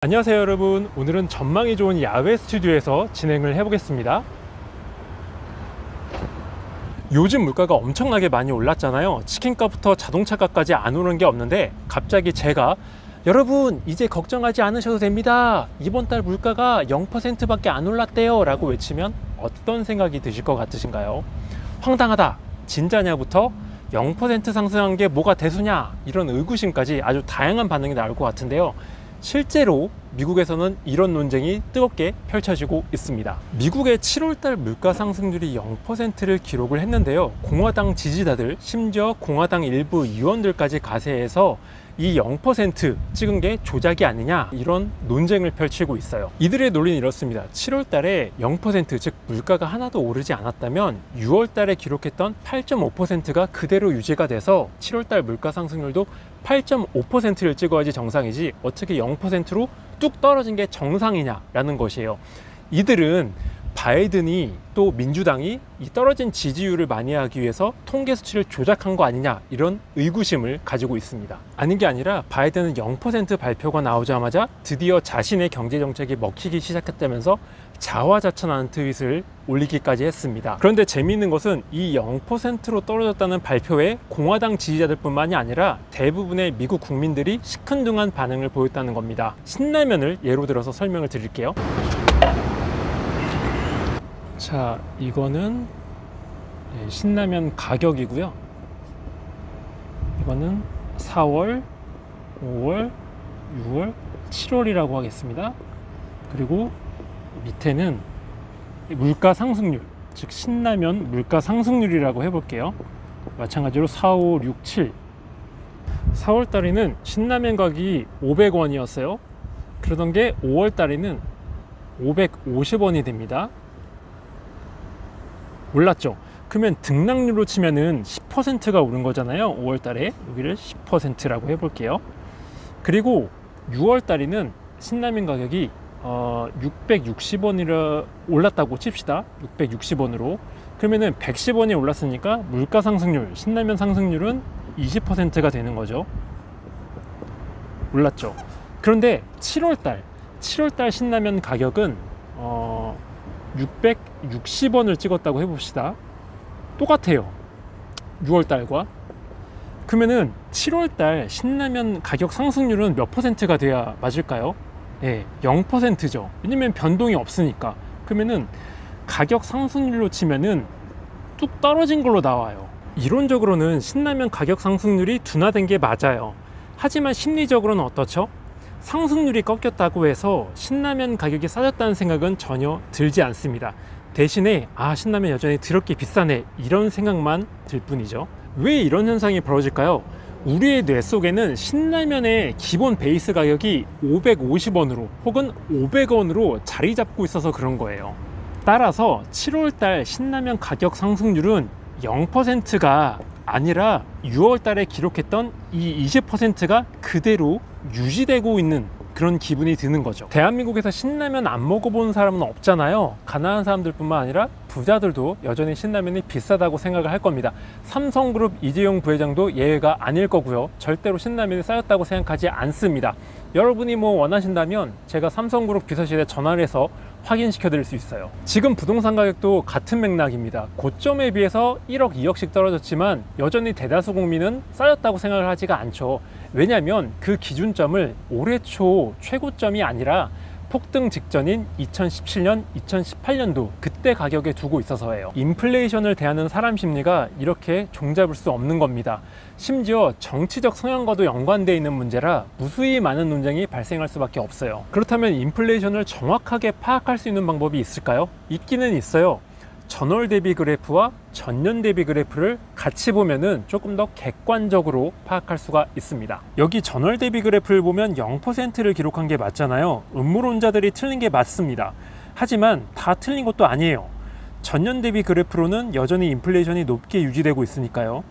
안녕하세요 여러분, 오늘은 전망이 좋은 야외 스튜디오에서 진행을 해보겠습니다. 요즘 물가가 엄청나게 많이 올랐잖아요. 치킨값부터 자동차값까지 안 오른 게 없는데 갑자기 제가 여러분 이제 걱정하지 않으셔도 됩니다, 이번 달 물가가 0% 밖에 안 올랐대요 라고 외치면 어떤 생각이 드실 것 같으신가요? 황당하다, 진짜냐부터 0% 상승한 게 뭐가 대수냐, 이런 의구심까지 아주 다양한 반응이 나올 것 같은데요. 실제로 미국에서는 이런 논쟁이 뜨겁게 펼쳐지고 있습니다. 미국의 7월달 물가 상승률이 0%를 기록을 했는데요. 공화당 지지자들, 심지어 공화당 일부 의원들까지 가세해서 이 0% 찍은 게 조작이 아니냐, 이런 논쟁을 펼치고 있어요. 이들의 논리는 이렇습니다. 7월달에 0%, 즉 물가가 하나도 오르지 않았다면 6월달에 기록했던 8.5%가 그대로 유지가 돼서 7월달 물가 상승률도 8.5%를 찍어야지 정상이지 어떻게 0%로 뚝 떨어진 게 정상이냐라는 것이에요. 이들은 바이든이 또 민주당이 이 떨어진 지지율을 만회하기 위해서 통계 수치를 조작한 거 아니냐, 이런 의구심을 가지고 있습니다. 아닌 게 아니라 바이든은 0% 발표가 나오자마자 드디어 자신의 경제정책이 먹히기 시작했다면서 자화자찬하는 트윗을 올리기까지 했습니다. 그런데 재미있는 것은 이 0%로 떨어졌다는 발표에 공화당 지지자들 뿐만이 아니라 대부분의 미국 국민들이 시큰둥한 반응을 보였다는 겁니다. 신라면을 예로 들어서 설명을 드릴게요. 자, 이거는 신라면 가격이고요. 이거는 4월, 5월, 6월, 7월이라고 하겠습니다. 그리고 밑에는 물가 상승률, 즉 신라면 물가 상승률이라고 해볼게요. 마찬가지로 4, 5, 6, 7. 4월 달에는 신라면 가격이 500원이었어요. 그러던 게 5월 달에는 550원이 됩니다. 올랐죠. 그러면 등락률로 치면은 10%가 오른 거잖아요. 5월 달에 여기를 10%라고 해볼게요. 그리고 6월 달에는 신라면 가격이 660원이라 올랐다고 칩시다. 660원으로. 그러면은 110원이 올랐으니까 물가 상승률, 신라면 상승률은 20%가 되는 거죠. 올랐죠. 그런데 7월달 신라면 가격은 660원을 찍었다고 해봅시다. 똑같아요, 6월달과. 그러면은 7월달 신라면 가격 상승률은 몇 %가 돼야 맞을까요? 네, 0%죠. 왜냐면 변동이 없으니까. 그러면은 가격 상승률로 치면은 뚝 떨어진 걸로 나와요. 이론적으로는 신라면 가격 상승률이 둔화된 게 맞아요. 하지만 심리적으로는 어떻죠? 상승률이 꺾였다고 해서 신라면 가격이 싸졌다는 생각은 전혀 들지 않습니다. 대신에 신라면 여전히 더럽게 비싸네, 이런 생각만 들 뿐이죠. 왜 이런 현상이 벌어질까요? 우리의 뇌 속에는 신라면의 기본 베이스 가격이 550원으로 혹은 500원으로 자리 잡고 있어서 그런 거예요. 따라서 7월달 신라면 가격 상승률은 0%가 아니라 6월 달에 기록했던 이 20%가 그대로 유지되고 있는 그런 기분이 드는 거죠. 대한민국에서 신라면 안 먹어본 사람은 없잖아요. 가난한 사람들 뿐만 아니라 부자들도 여전히 신라면이 비싸다고 생각을 할 겁니다. 삼성그룹 이재용 부회장도 예외가 아닐 거고요. 절대로 신라면이 싸졌다고 생각하지 않습니다. 여러분이 원하신다면 제가 삼성그룹 비서실에 전화를 해서 확인시켜 드릴 수 있어요. 지금 부동산 가격도 같은 맥락입니다. 고점에 비해서 1억, 2억씩 떨어졌지만 여전히 대다수 국민은 싸졌다고 생각을 하지가 않죠. 왜냐하면 그 기준점을 올해 초 최고점이 아니라 폭등 직전인 2017년, 2018년도 그때 가격에 두고 있어서예요. 인플레이션을 대하는 사람 심리가 이렇게 종잡을 수 없는 겁니다. 심지어 정치적 성향과도 연관되어 있는 문제라 무수히 많은 논쟁이 발생할 수밖에 없어요. 그렇다면 인플레이션을 정확하게 파악할 수 있는 방법이 있을까요? 있기는 있어요. 전월 대비 그래프와 전년 대비 그래프를 같이 보면은 조금 더 객관적으로 파악할 수가 있습니다. 여기 전월 대비 그래프를 보면 0%를 기록한 게 맞잖아요. 음모론자들이 틀린 게 맞습니다. 하지만 다 틀린 것도 아니에요. 전년 대비 그래프로는 여전히 인플레이션이 높게 유지되고 있으니까요.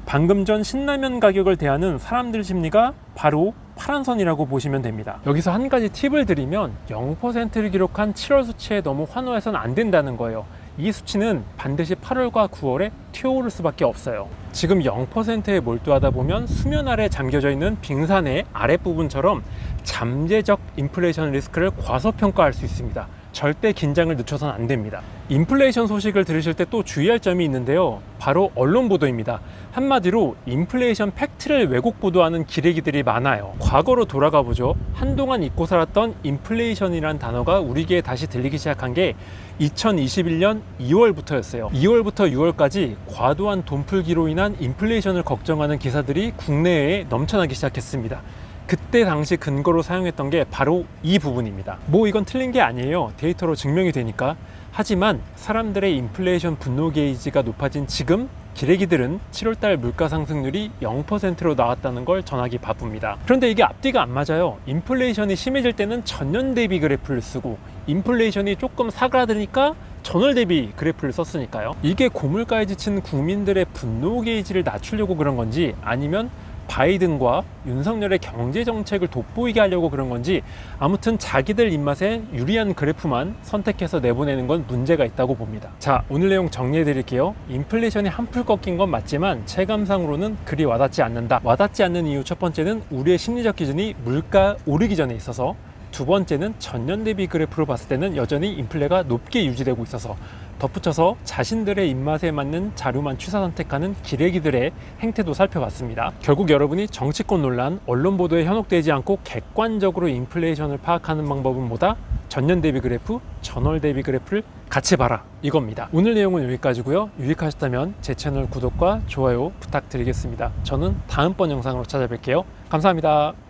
방금 전 신라면 가격을 대하는 사람들 심리가 바로 파란 선이라고 보시면 됩니다. 여기서 한 가지 팁을 드리면 0%를 기록한 7월 수치에 너무 환호해서는 안 된다는 거예요. 이 수치는 반드시 8월과 9월에 튀어오를 수밖에 없어요. 지금 0%에 몰두하다 보면 수면 아래 잠겨져 있는 빙산의 아랫부분처럼 잠재적 인플레이션 리스크를 과소평가할 수 있습니다. 절대 긴장을 늦춰서는 안 됩니다. 인플레이션 소식을 들으실 때 또 주의할 점이 있는데요. 바로 언론 보도입니다. 한마디로 인플레이션 팩트를 왜곡 보도하는 기레기들이 많아요. 과거로 돌아가 보죠. 한동안 잊고 살았던 인플레이션이란 단어가 우리에게 다시 들리기 시작한 게 2021년 2월부터였어요. 2월부터 6월까지 과도한 돈풀기로 인한 인플레이션을 걱정하는 기사들이 국내에 넘쳐나기 시작했습니다. 그때 당시 근거로 사용했던 게 바로 이 부분입니다. 뭐 이건 틀린 게 아니에요. 데이터로 증명이 되니까. 하지만 사람들의 인플레이션 분노 게이지가 높아진 지금 기레기들은 7월달 물가 상승률이 0%로 나왔다는 걸 전하기 바쁩니다. 그런데 이게 앞뒤가 안 맞아요. 인플레이션이 심해질 때는 전년 대비 그래프를 쓰고 인플레이션이 조금 사그라드니까 전월 대비 그래프를 썼으니까요. 이게 고물가에 지친 국민들의 분노 게이지를 낮추려고 그런 건지 아니면 바이든과 윤석열의 경제 정책을 돋보이게 하려고 그런 건지 아무튼 자기들 입맛에 유리한 그래프만 선택해서 내보내는 건 문제가 있다고 봅니다. 자, 오늘 내용 정리해 드릴게요. 인플레이션이 한풀 꺾인 건 맞지만 체감상으로는 그리 와닿지 않는다. 와닿지 않는 이유 첫 번째는 우리의 심리적 기준이 물가 오르기 전에 있어서, 두 번째는 전년 대비 그래프로 봤을 때는 여전히 인플레가 높게 유지되고 있어서, 덧붙여서 자신들의 입맛에 맞는 자료만 취사 선택하는 기레기들의 행태도 살펴봤습니다. 결국 여러분이 정치권 논란, 언론 보도에 현혹되지 않고 객관적으로 인플레이션을 파악하는 방법은 뭐다? 전년 대비 그래프, 전월 대비 그래프를 같이 봐라, 이겁니다. 오늘 내용은 여기까지고요. 유익하셨다면 제 채널 구독과 좋아요 부탁드리겠습니다. 저는 다음번 영상으로 찾아뵐게요. 감사합니다.